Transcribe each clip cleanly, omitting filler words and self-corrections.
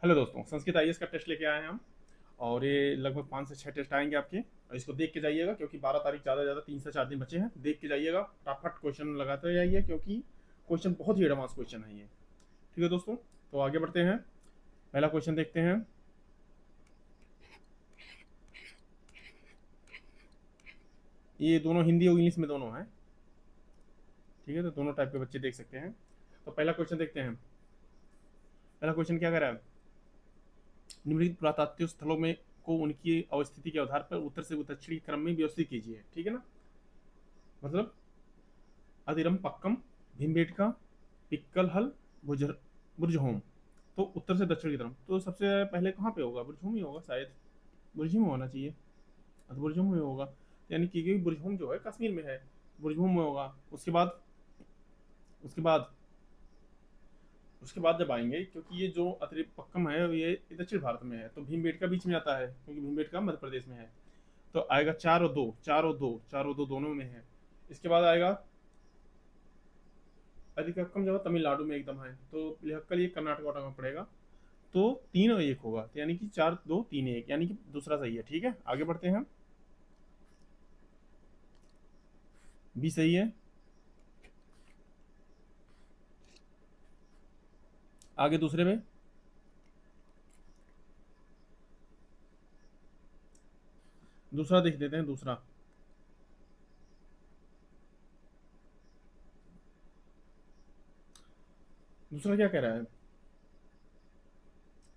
Hello दोस्तों, Sanskrit IAS का test लेके आए हैं हम। और ये लगभग 5 से 6 टेस्ट आएंगे आपके, और इसको देख के जाइएगा क्योंकि 12 तारीख ज़्यादा ज़्यादा 3 से 4 दिन बचे हैं। देख के जाइएगा, फटाफट क्वेश्चन लगाते जाइए क्योंकि क्वेश्चन बहुत ही एडवांस क्वेश्चन है ये। ठीक है दोस्तों, तो आगे बढ़ते हैं। पहला क्वेश्चन देखते हैं। ये दोनों हिंदी और इंग्लिश में दोनों हैं। ठीक है, तो दोनों टाइप के बच्चे देख सकते हैं। तो पहला क्वेश्चन देखते हैं। पहला क्वेश्चन क्या कर रहा है? निम्नलिखित पुरातात्विक स्थलों में को उनकी अवस्थिति के आधार पर उत्तर से दक्षिणी क्रम में व्यवस्थित कीजिए। ठीक है ना, मतलब अधिरम पक्कम, भीमबेटका, पिक्कल, बुजर बुरजहोम। तो उत्तर से दक्षिण की तरफ तो सबसे पहले कहाँ पे होगा? बुरजहोम ही होगा शायद। बुरजहोम होना चाहिए। हाँ, तो बुरजहोम में होगा, यानी कि बुरजहोम जो है कश्मीर में है, बुरजहोम में होगा। उसके बाद उसके बाद जब आएंगे, क्योंकि ये जो अतिरिक्त पक्कम है ये दक्षिण भारत में है, तो भीमबेटका बीच में आता है क्योंकि भीमबेटका मध्य प्रदेश में है। तो आएगा 4 और 2, 4 और 2 दोनों में है। इसके बाद आएगा अधिकक्कम जो है तमिलनाडु में एकदम है, तो लिहक्कल ये कर्नाटक वाटक में पड़ेगा। तो 3 और 1 होगा, तो यानी कि 4 2 3 1, यानी कि दूसरा सही है। ठीक है, आगे बढ़ते हैं। बी सही है। आगे दूसरे में, दूसरा देख देते हैं। दूसरा दूसरा क्या कह रहा है?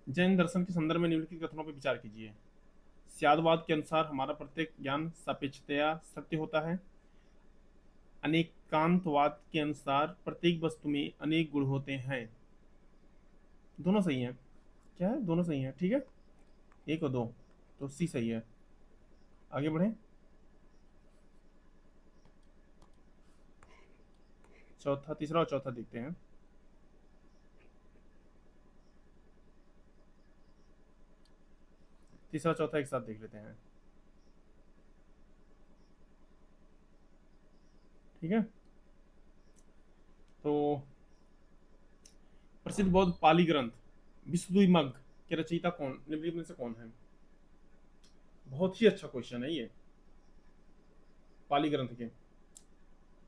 जैन दर्शन के संदर्भ में निम्नलिखित कथनों पर विचार कीजिए। स्यादवाद के अनुसार हमारा प्रत्येक ज्ञान सापेक्षतया सत्य होता है। अनेकांतवाद के अनुसार प्रत्येक वस्तु में अनेक गुण होते हैं। दोनों सही हैं। क्या है? दोनों सही हैं। ठीक है, 1 और 2, तो सी सही है। आगे बढ़े। तीसरा और चौथा देखते हैं। तीसरा चौथा एक साथ देख लेते हैं। ठीक है, तो प्रसिद्ध बौद्ध पाली ग्रंथ विसुद्धि के रचयिता कौन, निम्नलिखित में से कौन है? बहुत ही अच्छा क्वेश्चन है ये, पाली ग्रंथ के।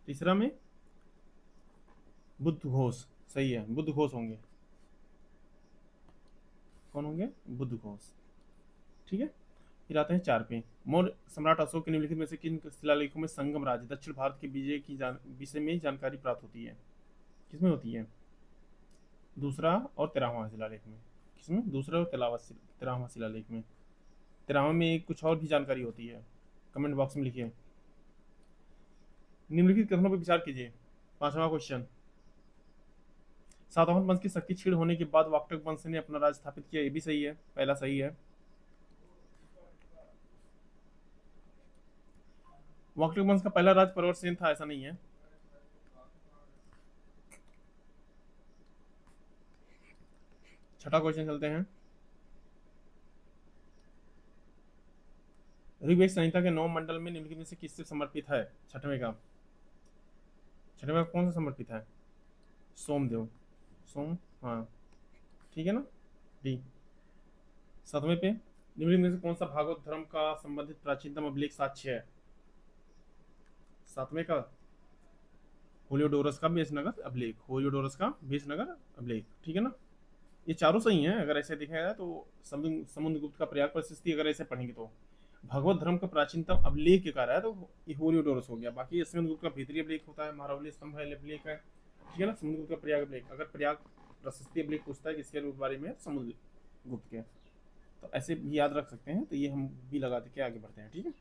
तीसरा में बुद्ध घोष। सही है, बुद्ध घोष होंगे। कौन होंगे? बुद्ध घोष। ठीक है, फिर आते हैं 4 पे। मौर्य सम्राट अशोक के निम्नलिखित में से किन शिलालेखों में संगम राज्य दक्षिण भारत के विजय की विषय में जानकारी प्राप्त होती है? किसमें होती है? दूसरा और 13वां शिलालेख में। किसमें? दूसरा और 13वां शिलालेख में। 13वां में कुछ और भी जानकारी होती है, कमेंट बॉक्स में लिखिए। निम्नलिखित कथनों पर विचार कीजिए। 5वां क्वेश्चन। सातवाहन वंश की शक्ति क्षीण होने के बाद वाक्टक वंश ने अपना राज स्थापित किया। ये भी सही है, पहला सही है। वाक्टक वंश का पहला राज परवरसेन था, ऐसा नहीं है। छठा क्वेश्चन चलते हैं। ऋग्वेद संहिता के 9 मंडल में निम्नलिखित में से किससे समर्पित है? छठवें का कौन सा समर्पित है? सोमदेव। सोम, हाँ, ठीक है ना, डी। 7वें पे, निम्नलिखित में से कौन सा भागवत धर्म का संबंधित प्राचीनतम अभिलेख साक्ष्य है? 7वें का होलियोडोरस का बेसनगर अभिलेख, होलियोडोरस का बेसनगर अभिलेख। ठीक है ना, ये चारों सही हैं अगर ऐसे देखा जाए तो। समुद्रगुप्त का प्रयाग प्रशस्ति अगर ऐसे पढ़ेंगे तो भगवत धर्म का प्राचीनतम अभिलेख के कारण है, तो ये होलियोडोरस हो गया। बाकी ये समुद्रगुप्त का भीतरी अभिलेख होता है, महारावली स्तंभ है अभिलेख है। ठीक है ना, समुद्रगुप्त का प्रयाग अभिलेख, अगर प्रयाग प्रशस्ति अभिलेख पूछता है किसके बारे में, समुद्रगुप्त के। तो ऐसे भी याद रख सकते हैं, तो ये हम भी लगा के आगे बढ़ते हैं। ठीक है,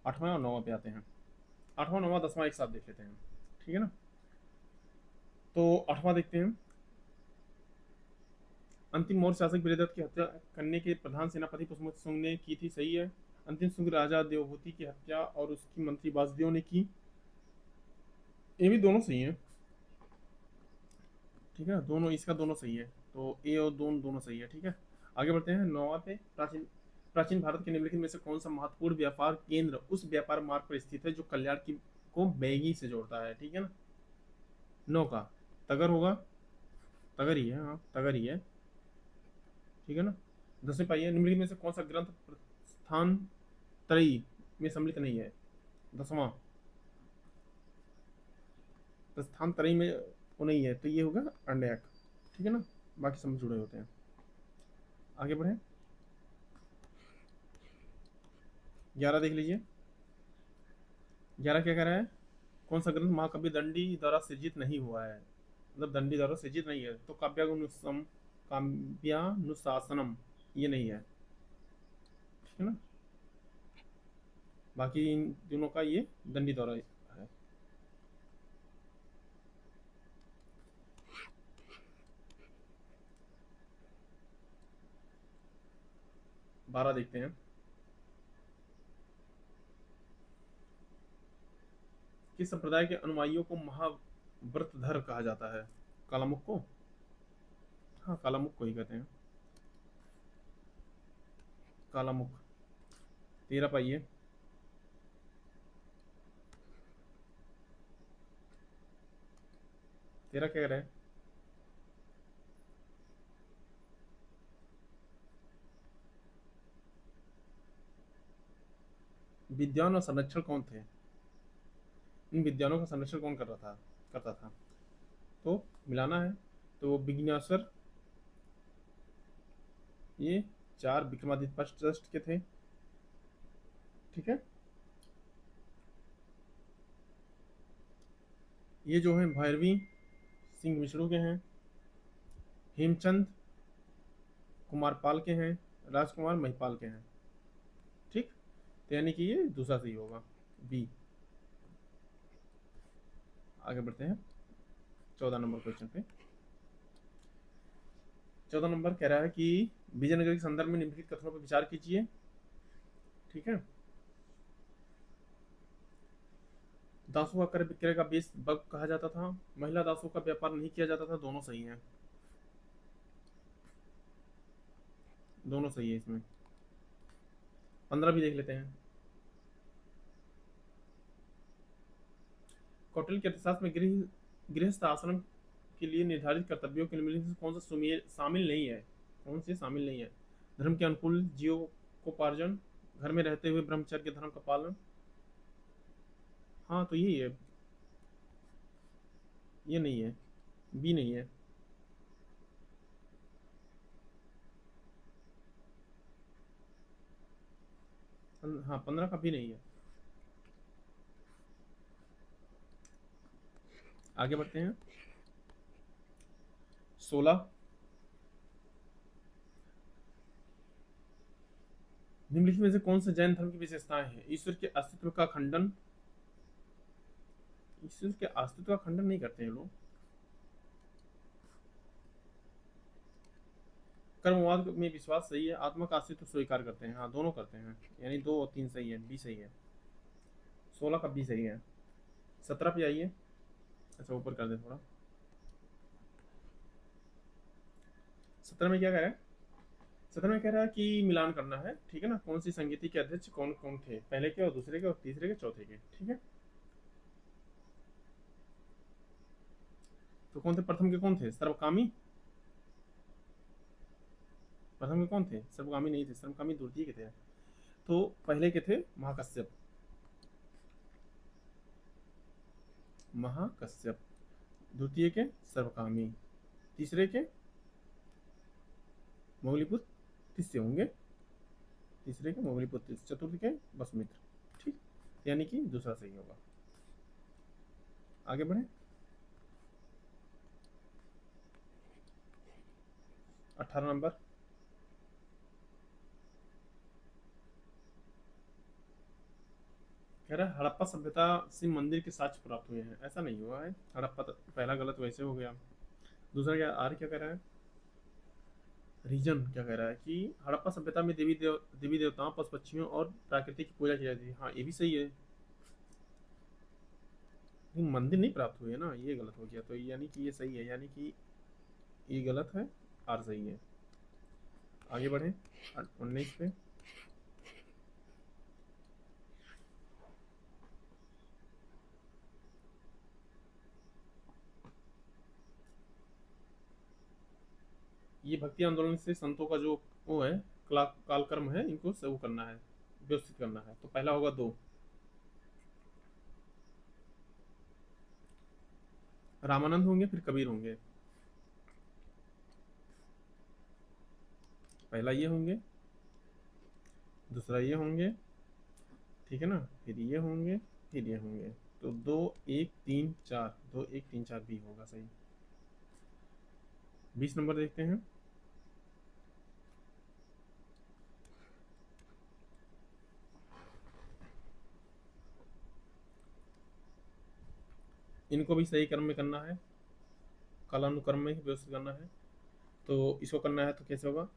8वां और 9वां पे आते हैं। 8वां 9वां 10वां एक साथ देख लेते हैं। ठीक है ना, तो 8वां देखते हैं। अंतिम मौर्य शासक वीरदत्त की हत्या करने के प्रधान सेनापति पुष्पमोत्र शुंग ने की थी। सही है। अंतिम शुंग राजा देवहूति की हत्या और उसकी मंत्री वासुदेव ने की। ये भी दोनों सही है। ठीक है, दोनों, इसका दोनों सही है, तो ए और दोनों दोनों सही है। ठीक है, आगे बढ़ते हैं। 9वां पे, प्राचीन प्राचीन भारत के निम्नलिखित में से कौन सा महत्वपूर्ण व्यापार केंद्र उस व्यापार मार्ग पर स्थित है जो कल्याण की को मैगी से जोड़ता है, ठीक है ना। नौ का तगर होगा, तगर ही है, हाँ तगर ही है, ठीक है ना। 10वें पाइए, निम्नलिखित में से कौन सा ग्रंथ प्रस्थान त्रयी में सम्मिलित नहीं है। 10वां प्रस्थान त्रयी में वो नहीं है, तो ये होगा अंडयाक, ठीक है ना। बाकी सब जुड़े होते हैं। आगे बढ़े, 11 देख लीजिए। 11 क्या कह रहा है, कौन सा ग्रंथ महाकवि दंडी द्वारा सृजित नहीं हुआ है, मतलब दंडी द्वारा सृजित नहीं है, तो काव्यानुशासनम ये नहीं है, ठीक है ना। बाकी इन दोनों का ये दंडी द्वारा है। 12 देखते हैं, किस संप्रदाय के अनुयायियों को महाव्रतधर कहा जाता है। कालामुख को, हाँ कालामुख को ही कहते हैं, कालामुख। 13 पाइए, तेरा क्या कह रहा है। विद्वान और संरक्षण कौन थे, इन विद्वानों का संरक्षण कौन कर रहा था, करता था, तो मिलाना है। तो विघ्नेश्वर, ये 4 विक्रमादित्य ट्रस्ट के थे, ठीक है। ये जो है भैरवी सिंह विष्णु के हैं, हेमचंद कुमारपाल के हैं, राजकुमार महिपाल के हैं, ठीक। तो यानी कि ये दूसरा सही होगा, बी। आगे बढ़ते हैं 14 नंबर क्वेश्चन पे। 14 नंबर कह रहा है कि विजयनगर के संदर्भ में निम्नलिखित कथनों पर विचार कीजिए, ठीक है। दासों का क्रय विक्रय का बेस बग कहा जाता था, महिला दासों का व्यापार नहीं किया जाता था, दोनों सही हैं, दोनों सही है इसमें। 15 भी देख लेते हैं। कौटिल्य के अर्थशास्त्र में गृहस्थ आश्रम के लिए निर्धारित कर्तव्यों के निम्नलिखित में से कौन सा शामिल नहीं है, कौन से शामिल नहीं है। धर्म के अनुकूल जीवकोपार्जन, घर में रहते हुए ब्रह्मचर्य धर्म का पालन, हाँ तो यही है, ये नहीं है, बी नहीं है। हाँ 15 का भी नहीं है। आगे बढ़ते हैं 16, निम्नलिखित में से कौन से जैन धर्म की विशेषताएं हैं। ईश्वर के अस्तित्व का खंडन, ईश्वर के अस्तित्व का खंडन नहीं करते हैं लोग। कर्मवाद में विश्वास सही है, आत्मा का अस्तित्व स्वीकार करते हैं, हाँ दोनों करते हैं, यानी 2 और 3 सही है, बी सही है। 16 का बी सही है। 17 पे आइए, अच्छा ऊपर कर दे थोड़ा। 17 में क्या कह रहा है, 17 में कह रहा है कि मिलान करना है, ठीक है ना। कौन सी संगीति के अध्यक्ष कौन कौन थे, पहले के और दूसरे के और तीसरे के चौथे के, ठीक है। तो कौन थे, प्रथम के कौन थे, सर्वकामी, प्रथम के कौन थे, सर्वकामी नहीं थे, सर्वकामी द्वितीय के थे। तो पहले के थे महाकश्यप, महाकश्यप, द्वितीय के सर्वकामी, तीसरे के मोगलीपुत्र तीसरे होंगे, तीसरे के मोगलीपुत्र, चतुर्थ के वसुमित्र, ठीक। यानी कि दूसरा सही होगा। आगे बढ़े 18 नंबर, कह रहा है हड़प्पा सभ्यता से मंदिर के साक्ष्य प्राप्त हुए हैं, ऐसा नहीं हुआ है। हड़प्पा तो पहला गलत वैसे हो गया। दूसरा क्या, आर क्या कह रहा है, रीजन क्या कह रहा है कि हड़प्पा सभ्यता में देवी देवताओं पशु पक्षियों और प्रकृति की पूजा की जाती थी, हाँ ये भी सही है। लेकिन मंदिर नहीं प्राप्त हुए ना, ये गलत हो गया, तो यानी कि ये सही है, यानी कि ये गलत है, आर सही है। आगे बढ़े 19 पे। ये भक्ति आंदोलन से संतों का जो वो है, कालकर्म है, इनको वो करना है, व्यवस्थित करना है। तो पहला होगा दो, रामानंद होंगे फिर कबीर होंगे। पहला ये होंगे, दूसरा ये होंगे, ठीक है ना, फिर ये होंगे, फिर ये होंगे। तो दो एक तीन चार, दो एक तीन चार भी होगा सही। 20 नंबर देखते हैं। इनको भी सही क्रम में करना है, कालानुक्रम में ही व्यवस्थित करना है। तो इसको करना है तो कैसे होगा?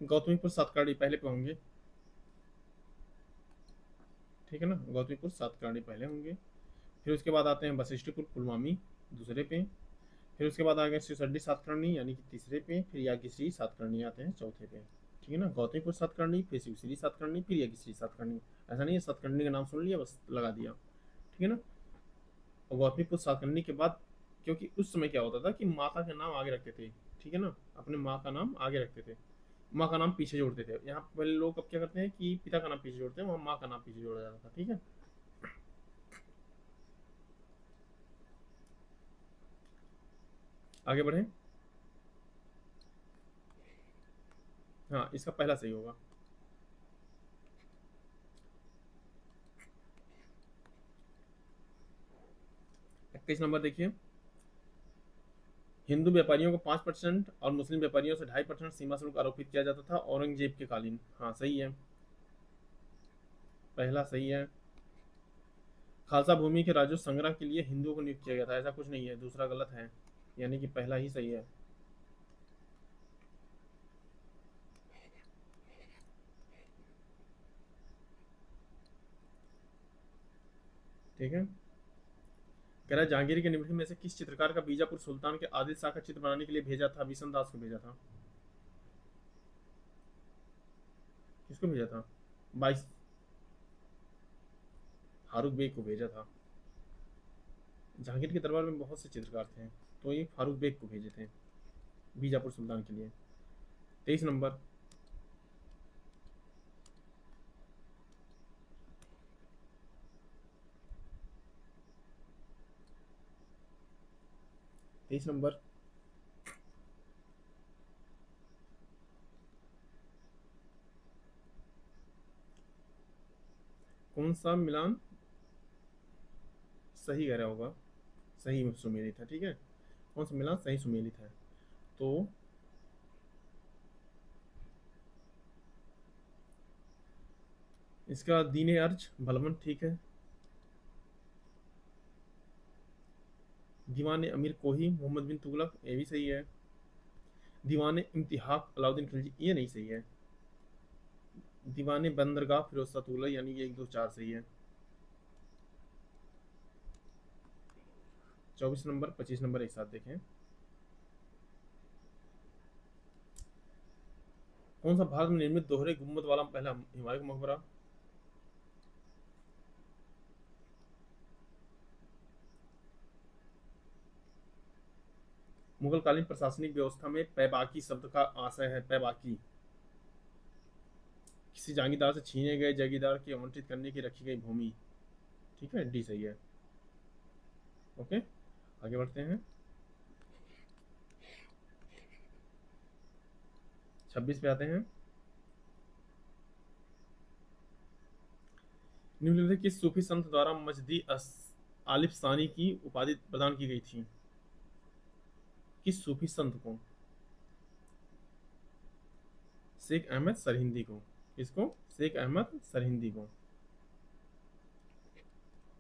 गौतमीपुर सातकर्णी पहले पे होंगे, ठीक है ना, गौतमीपुर सातकर्णी पहले होंगे। फिर उसके बाद आते हैं वशिष्ठपुर पुलमामी दूसरे पे। फिर उसके बाद आ गए सिसड्डी सातकर्णी यानी कि तीसरे पे। फिर यागीश्री सातकर्णी आते हैं चौथे पे, ठीक है ना। गौतमीपुर सातकर्णी, फिर शिवश्री सातकर्णी, फिर यागीश्री सातकर्णी। ऐसा नहीं है सातकर्णी का नाम सुन लिया बस लगा दिया, ठीक है ना। और गौतमीपुर सातकर्णी के बाद, क्योंकि उस समय क्या होता था कि माता का नाम आगे रखते थे, ठीक है ना, अपने माँ का नाम आगे रखते थे, माँ का नाम पीछे जोड़ते थे। यहाँ पहले लोग अब क्या करते हैं कि पिता का नाम पीछे जोड़ते हैं, वहाँ माँ का नाम पीछे जोड़ा जाता था, ठीक है। आगे बढ़े। हाँ, इसका पहला सही होगा। 21 नंबर देखिए। हिंदू व्यापारियों को 5% और मुस्लिम व्यापारियों से 2.5% सीमा शुल्क आरोपित किया जाता था औरंगजेब के कालीन। हाँ सही है, पहला सही है। खालसा भूमि के राजस्व संग्रह के लिए हिंदुओं को नियुक्त किया गया था, ऐसा कुछ नहीं है, दूसरा गलत है, यानी कि पहला ही सही है। ठीक है, कह रहा है जहांगीर के निम्नलिखित में से किस चित्रकार का बीजापुर सुल्तान के आदिल शाह का चित्र बनाने के लिए भेजा था? बिशन दास को भेजा था। किसको भेजा था? 22 फारूक बेग को भेजा था। जहांगीर के दरबार में बहुत से चित्रकार थे, तो ये फारूक बेग को भेजे थे बीजापुर सुल्तान के लिए। 23 नंबर। 23 नंबर। कौन सा मिलान सही कह रहा होगा? सही सुमेलित है, ठीक है। कौन सा मिलान सही सुमेलित है? तो इसका दीन अर्ज भलवन, ठीक है। दीवान अमीर कोही मोहम्मद बिन तुगलक, ये भी सही है। दीवान इम्तिहाक अलाउद्दीन खिलजी, ये नहीं सही है। दीवान बंदरगाह फिरोज शाह तुगलक, यानी ये 1 2 4 सही है। 24 नंबर 25 नंबर एक साथ देखें। कौन सा भारत में निर्मित दोहरे गुम्बद वाला पहला हुमायूं का मकबरा? मुगल कालीन प्रशासनिक व्यवस्था में पैबाकी शब्द का आशय है। पैबाकी किसी जागीरदार से छीने गए जागीरदार की आवंटित करने की रखी गई भूमि, ठीक है, डी सही है। ओके, आगे बढ़ते हैं। 26 पे आते हैं। निम्नलिखित किस सूफी संत द्वारा मजदी आलिफ सानी की उपाधि प्रदान की गई थी? किस सूफी संत को? शेख अहमद सरहिंदी को। किसको? शेख अहमद सरहिंदी को,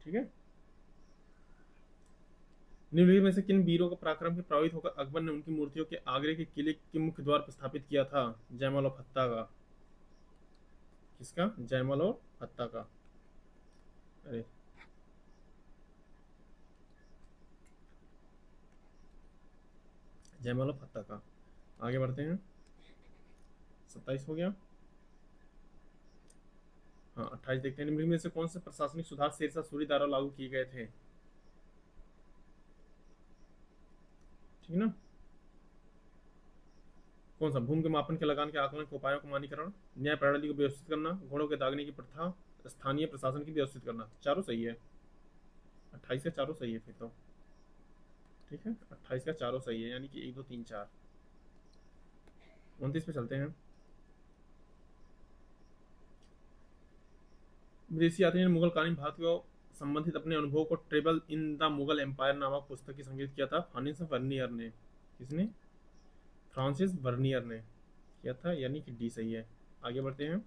ठीक है। निम्नलिखित में से किन वीरों का पराक्रम से प्रभावित होकर अकबर ने उनकी मूर्तियों के आगरे के किले के मुख्य द्वार पर स्थापित किया था? जयमल और फत्ता का। किसका? जयमल और फत्ता का। अरे, जयमल और फत्ता का। आगे बढ़ते हैं। 27 हो गया। हाँ, 28 देखते हैं। निम्नलिखित में से कौन से प्रशासनिक सुधार शेरशाह सूरी द्वारा लागू किए गए थे? ठीक है ना। कौन सा? भूमि के मापन के लगान के आकलन के उपायों का मानकीकरण, न्याय प्रणाली को व्यवस्थित करना, घोड़ों के दागने की प्रथा, स्थानीय प्रशासन की व्यवस्थित करना। चारों सही है। 28 का चारों सही है फिर तो। ठीक है, 28 का चारों सही है, यानी कि 1 2 3 4। 29 पे चलते हैं। विदेशी यात्री ने मुगल कालीन भारत को संबंधित अपने अनुभव को travel in the Mughal empire नामक पुस्तक की संकलित किया था। फ्रांसिस वर्नियर ने। किसने? फ्रांसिस वर्नियर ने किया था, यानी कि डी सही है। आगे बढ़ते हैं।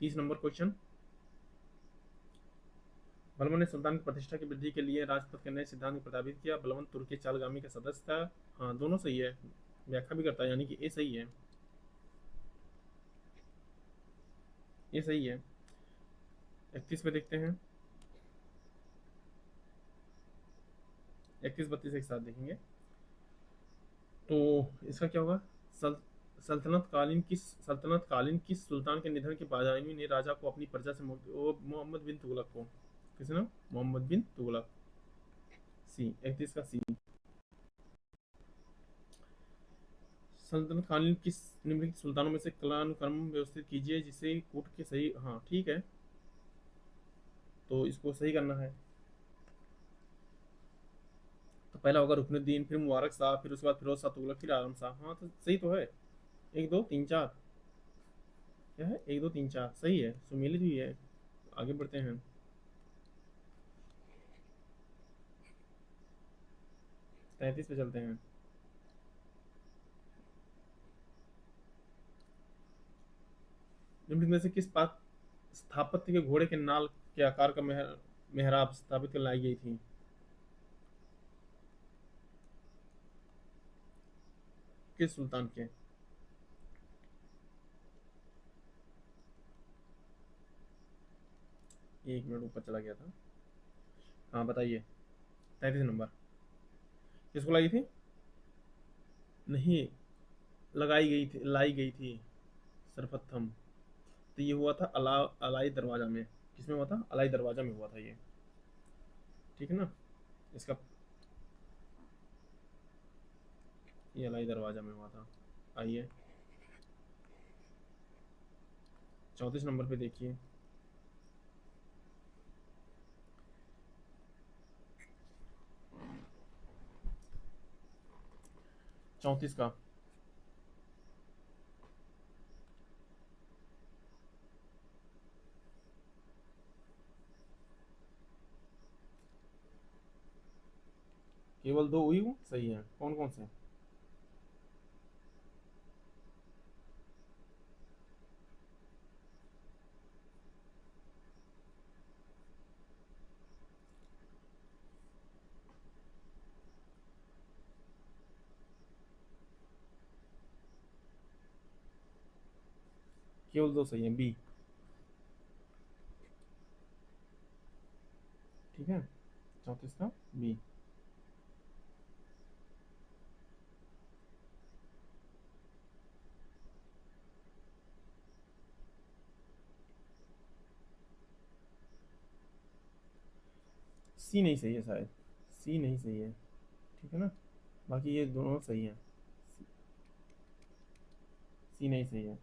30 नंबर क्वेश्चन। बलबन ने सुल्तान की प्रतिष्ठा की वृद्धि के लिए राजपथ के नए सिद्धांत को प्रस्तावित किया। बलबन तुर्की चालगामी का सदस्य था। हाँ, दोनों सही है। व्याख्या भी करता है, यानी कि ए सही है। ये सही है। 31 पे देखते हैं। 31 32 एक साथ देखेंगे। तो इसका क्या होगा? सल सल्तनत कालीन किस सुल्तान के निधन के बाजामी ने राजा को अपनी प्रजा से मोहम्मद बिन तुगलक को। किसने? मोहम्मद बिन तुगलक। सी। 31 का सी। सल्तनत कालीन किस निम्नलिखित सुल्तानों में से कालानुक्रम व्यवस्थित कीजिए जिसे कूट के सही। हाँ ठीक है, तो इसको सही करना है। तो पहला होगा रुकनुद्दीन, फिर मुबारक शाह, फिर उसके बाद फिरोज शाह तुगलक, फिर आलम शाह। हाँ तो सही तो है। 1 2 3 4। क्या है? 1 2 3 4 सही है, सुमेलित भी है। आगे बढ़ते हैं। 33 पे चलते हैं। निम्नलिखित में से किस पाक स्थापत्य के घोड़े के नाल के आकार का मेहराब स्थापित कर लाई गई थी? किस सुल्तान के? एक मिनट ऊपर चला गया था। हाँ बताइए। 33 नंबर। किसको लाई थी? नहीं, लगाई गई थी, लाई गई थी। सरपथम। तो ये हुआ था अलाई दरवाजा में। किसमें हुआ था? अलाई दरवाजा में हुआ था ये। ठीक है ना? इसका ये अलाई दरवाजा में हुआ था। आइए 34 नंबर पे देखिए। 34 का। केवल दो हुई हूँ सही है, कौन कौन से? केवल दो सही है, बी। ठीक है, 34 का बी। सी नहीं सही है शायद। सी नहीं सही है। ठीक है ना? बाकी ये दोनों सही है। सी नहीं सही है।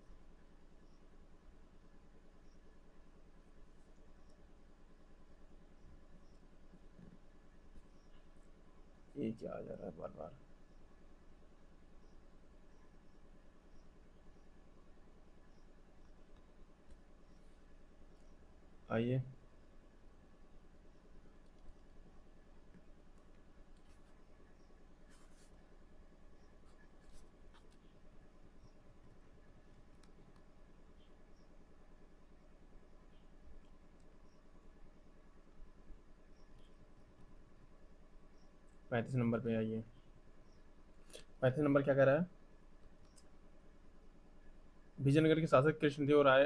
ये क्या आ जा रहा है बार बार? आइए। 35 नंबर पे आइए। 35 नंबर क्या कह रहा है? विजयनगर के शासक कृष्णदेव राय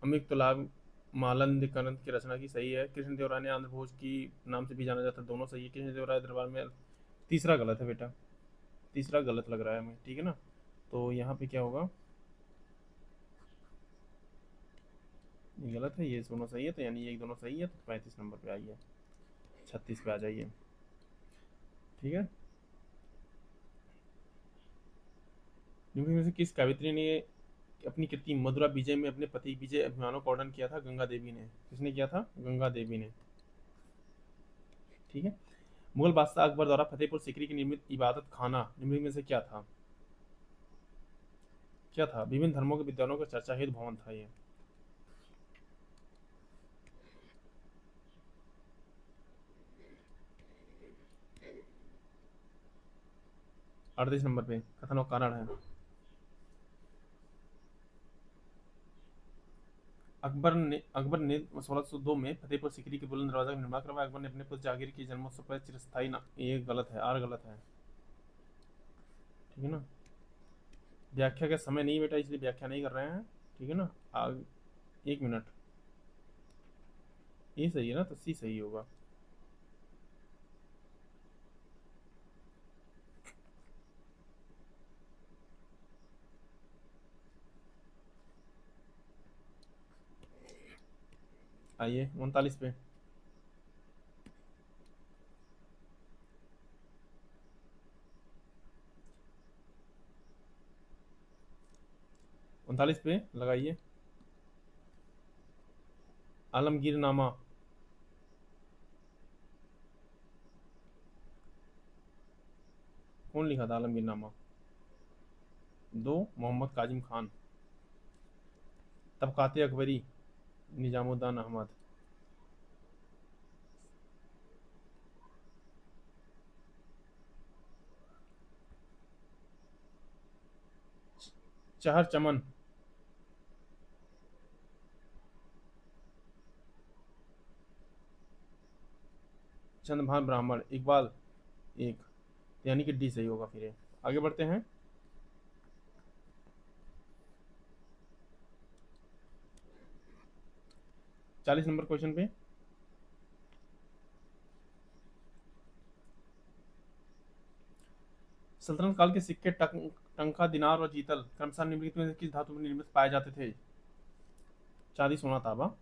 अमिक तुलाग मालंद ग्रंथ की रचना की। सही है। कृष्णदेव राय ने आंध्र भोज की नाम से भी जाना जाता है। दोनों सही है। कृष्णदेव राय दरबार में। तीसरा गलत है बेटा, तीसरा गलत लग रहा है हमें। ठीक है ना? तो यहाँ पे क्या होगा? ये गलत है, ये दोनों सही है, तो यानी ये दोनों सही है, तो 35 नंबर पे आइए, 36 पे आ जाइए। ठीक है, निम्न में से किस कवित्री ने अपनी कृति मधुरा विजय में अपने पति विजय अभिमानों का वर्णन किया था? गंगा देवी ने। किसने किया था? गंगा देवी ने। ठीक है, मुगल बादशाह अकबर द्वारा फतेहपुर सीकरी की निर्मित इबादत खाना निम्न में से क्या था? क्या था? विभिन्न धर्मों के विद्वानों का चर्चा हेतु भवन था ये। 38 नंबर पे कथन और कारण है। अकबर ने 1602 में फतेहपुर सीकरी के बुलंद दरवाजा का निर्माण करवाया। अकबर ने अपने पुत्र जहांगीर के जन्मोत्सव पर चिरस्थायी ये गलत है, आर गलत है। ठीक है ना, व्याख्या का समय नहीं बेटा, इसलिए व्याख्या नहीं कर रहे हैं। ठीक है ना, आग 1 मिनट। ये सही है ना, तो सी सही होगा। आइए 39 पे। 39 पे लगाइए। आलमगीरनामा। कौन लिखा था आलमगीरनामा? 2 मोहम्मद काजिम खान। तबकाते अकबरी निजामुद्दीन अहमद। चहर चमन। चंद्रभान ब्राह्मण। इकबाल। एक, यानी कि डी सही होगा। फिर ये आगे बढ़ते हैं। 40 नंबर क्वेश्चन पे। सल्तनत काल के सिक्के टंका, दिनार और जीतल क्रमशः निम्नलिखित में से किस धातु में निर्मित पाए जाते थे? चांदी, सोना, तांबा।